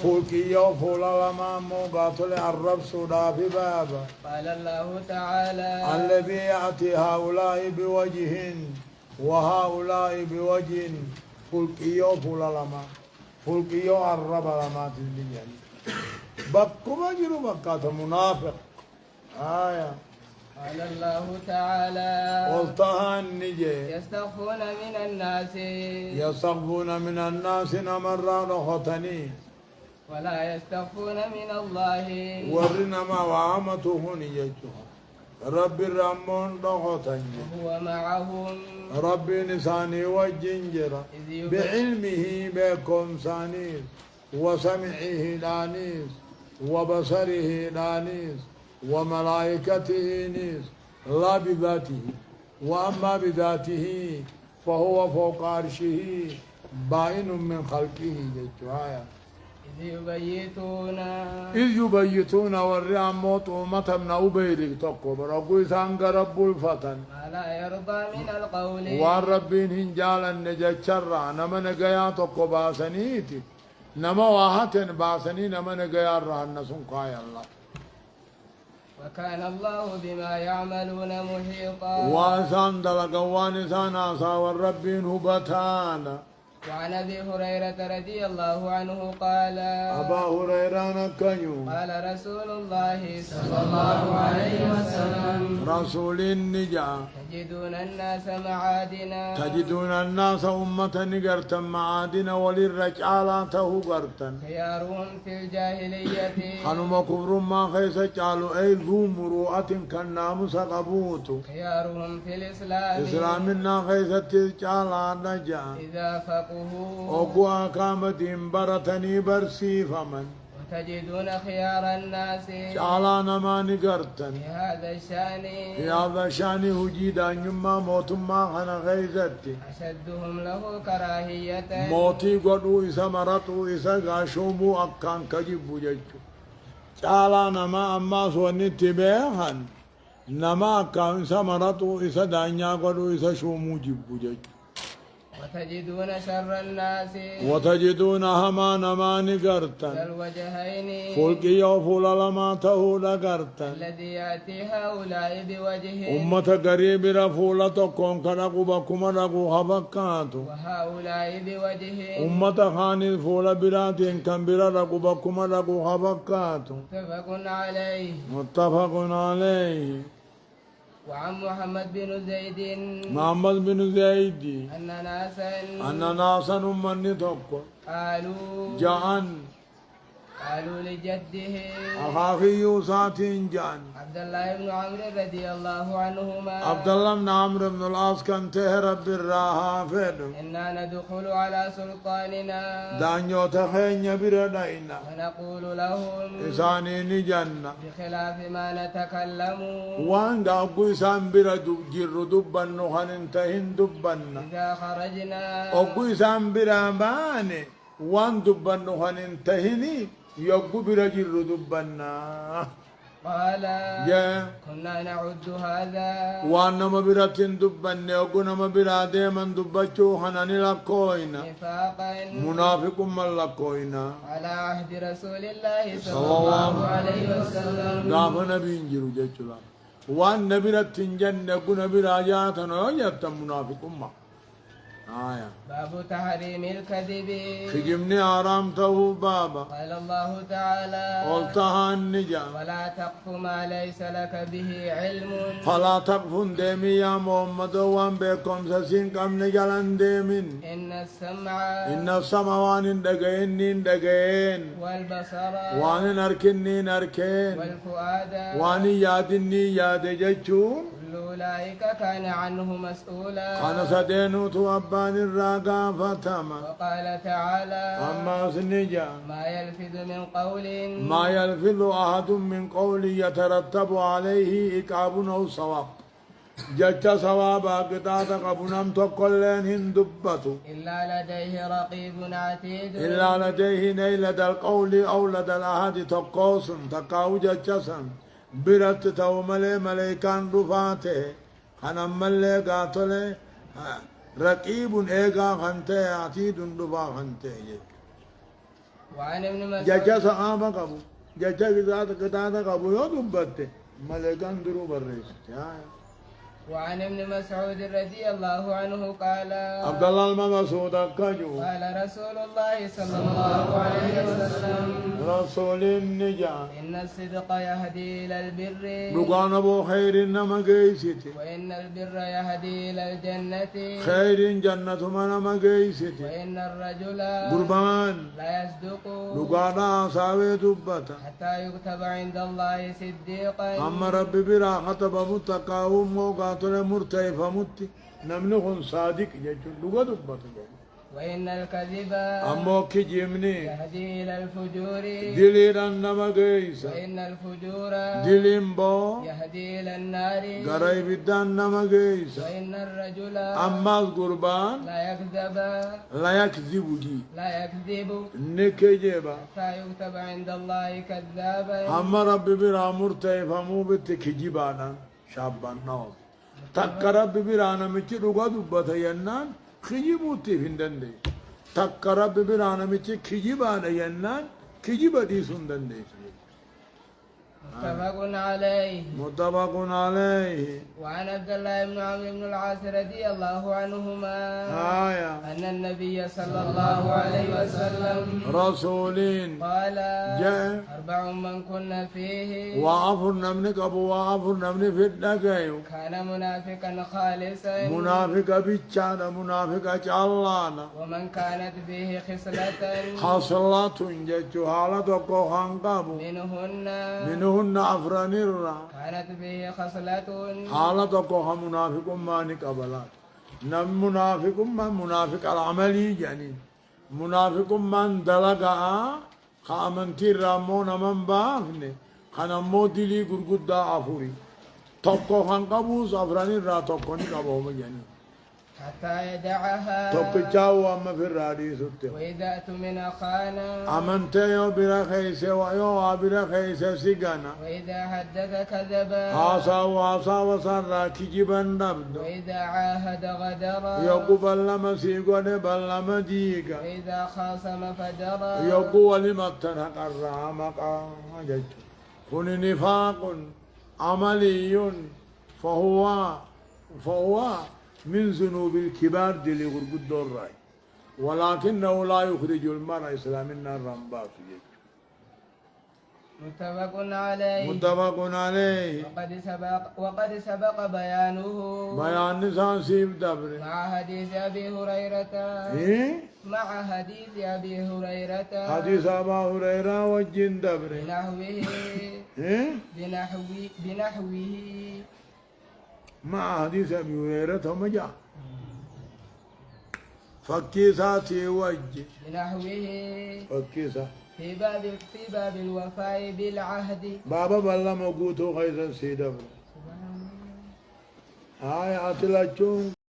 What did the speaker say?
فولكيو فولا لما موقاتل الرب سودا في بابا. قال الله تعالى الذي يأتي هؤلاء بوجه وهؤلاء بوجه. فولكيو فولا لما فولكيو الرب لما تنبيني بكما جرو بكات منافق آية. قال الله تعالى قلتها النجي يستخفون من الناس يستخفون من الناس نمر لخطني ولا يستخفون من الله ورنما وعامته نجيتها ربي الرمون لخطني وهو معهم ربي نساني والجنجرة بعلمه بكم سانيس وسمعه دانيس وبصره دانيس وملائكته نيس لا بذاته وأما بذاته فهو فوق عرشه بائن من خلقه جتوايا إذ يبيتون والرعم موت أمة من أبيرك تقوم رقوي سانق رب الفتن ما لا يرضى من القول والربين هنجال النجا شرع نما نقيا تقو باسنيتي نما واحتن باسني نما نقيا رهن سنقايا الله وكان الله بما يعملون محيطا وانسان دلق وانسان عصا والربين هبتانا. وعن ابي هريره رضي الله عنه قال أبا هريرة نكيو قال رسول الله صلى الله عليه وسلم رسول النجا تجدون الناس معادنا تجدون الناس أمة نقرتا معادنا وللرجالاته قرتا خيارهم في الجاهلية خنما كفر ما خيس قالوا أي ذو مروءة كالناموس قبوت خيارهم في الإسلام إسلامنا خيس تجعل نجا إذا فقهوا أقوى كامت برتني برسي فمن وتجدون خيار الناس جعلنا ما نقرتا في هذا الشأن في هذا شان هجيد أن يما موت ما خنا غيزتي أشدهم له كراهية موتي قدو إسا مرتو إسا غاشومو أكان كجيبو جيجو جعلا نما أما سواني تبيهن نما أكان إسا مرتو إسا دانيا قدو إسا شومو جيبو جيجو وتجدون شر الناس وتجدون هما نما نقرتا الوجهين فولكيو فولا لما تهولا قرتا الذي يأتي هؤلاء بوجه أمة قريب رفولة تكون كنقو بكما رقو خبكاتو وهؤلاء بوجه أمة خاني فولا براتين كان برا رقو بكما رقو خبكاتو متفق عليه متفق عليه. وعن محمد بن زيد محمد بن زيد أن ناسا من تقوى قالوا قالوا لجده أخاخي يوسات جان عبد الله بن عمرو رضي الله عنهما عبد الله بن عمرو بن العاص كان تهرب بالراحة فيدو إنا ندخل على سلطاننا دانيو تخين بردائنا ونقول لهم إساني نجنة بخلاف ما نتكلم وان قابو إسان برد جر دبن نخن انتهن دبن إذا خرجنا أقو إسان براباني وان دبن نخن انتهني يقو برجر دبنا قال كنا نعد هذا وانا مبراتين دبن يقو نما برادي من دبچو حناني لكوينا نفاقا منافق من لكوينا على عهد رسول الله صلى الله عليه وسلم غاف نبي انجرو جچلا وان نبراتين جن يقو نبي راجاتنا يتم منافق ما آية. باب تحريم الكذب خجمني آرام تهو بابا قال الله تعالى قلتها النجا ولا تقف ما ليس لك به علم فلا تقف ديمي يا محمد وان بكم سسين كم نجلن ديمين إن السمع وان دقين والبصر وان نركين والفؤاد وان ياد ججون كل أولئك كان عنه مسؤولا كان سدينو توبان الراقا فتما وقال تعالى أما سنجا ما يلفظ من قول ما يلفظ أحد من قول يترتب عليه إكاب أو صواب جتا صوابا قطعة قبنام تقلين هندبتو إلا لديه رقيب عتيد إلا لديه لدى القول أو لدى الأحد تقوس تقاو جتسا برت تو ملائكان رفاته خنم ملي قاتله رقيب إيقا خنته عتيد رفا خنته وعن ابن مسعود جاچا صحابه قبو جاچا قطعه قبو يو دبته ملكان درو بريس وعن ابن مسعود رضي الله عنه قال عبد الله المسعود كجو قال رسول الله صلى الله عليه وسلم رسول النجا إن الصدق يهدي إلى البر دقان ابو خير انما قيست وإن البر يهدي إلى الجنة خير جنة من ما قيست وإن الرجل قربان لا يصدق دقانا ساوي دبتا حتى يكتب عند الله صديقا اما ربي برا خطب متقاهم وقاتل مرتئ فمت نمنخ صادق جچو دغه دبت وإن الكذب امو كجمني يهدي إلى الفجور دليران نما گيس وإن الفجور دليمبو يهدي إلى النار غراي بدان نما گيس وإن الرجل اما قربان لا يكذب لا يكذب جي لا يكذب نكجبا حتى يكتب عند الله كذابا اما ربي برا مرتئ فمو بتكجبانا شابان نو تك ربي برا نمچ دغه دبت ينان خيبوتي فندندي تك ربي برا نمچ خيبانا ينان خيبدي سندندي متفق عليه متفق عليه وعن عبد الله بن عمرو بن العاص رضي الله عنهما آية أن النبي صلى الله عليه وسلم رسول قال جاء 4 من كنا فيه وعفر نمنك أبو وعفر نمني في الدقايو كان منافقا خالصا منافق بيتشانا منافق أجعلانا ومن كانت به خصلة حصلات جتشو حالة وقوخان قابو منهن أفران الرا كانت به خصلة حالة وقوخ منافق ما نقبلات نم منافق العملي يعني منافق من دلقا خامنتي رامون من بافني خنمو دلي غرغدا عفوري توقو خان قبوس أفران الرا توقو نقبو مجاني حتى يدعها توقو چاو أما في الرادي سبته وإذا أتمن خانا أمنته يو برا خيسه ويو برا خيسه سيغانا وإذا حدث كذبا عصا وصرا كجبن نبدو وإذا عاهد غدرا يقبل لما سيغون بل لما ديغا وإذا خاصم فجرا يقول لما تنقر مقا كن نفاق عملي فهو من ذنوب الكبار دلي غرقود الراي ولكنه لا يخرج المرء إسلام النار رمباس متفق عليه متفق عليه وقد سبق بيانه بيان نسان سيب دبر مع حديث أبي هريرة إيه؟ مع حديث أبي هريرة حديث أبا هريرة وجين دبر بنحوه إيه؟ بنحوه مع حديث أبي هريرة هم جاء فكيساتي وجه بنحوه فكيسا في باب الوفاء بالعهد بابا بلا مقوتو خيزا سيدبر هاي أتلا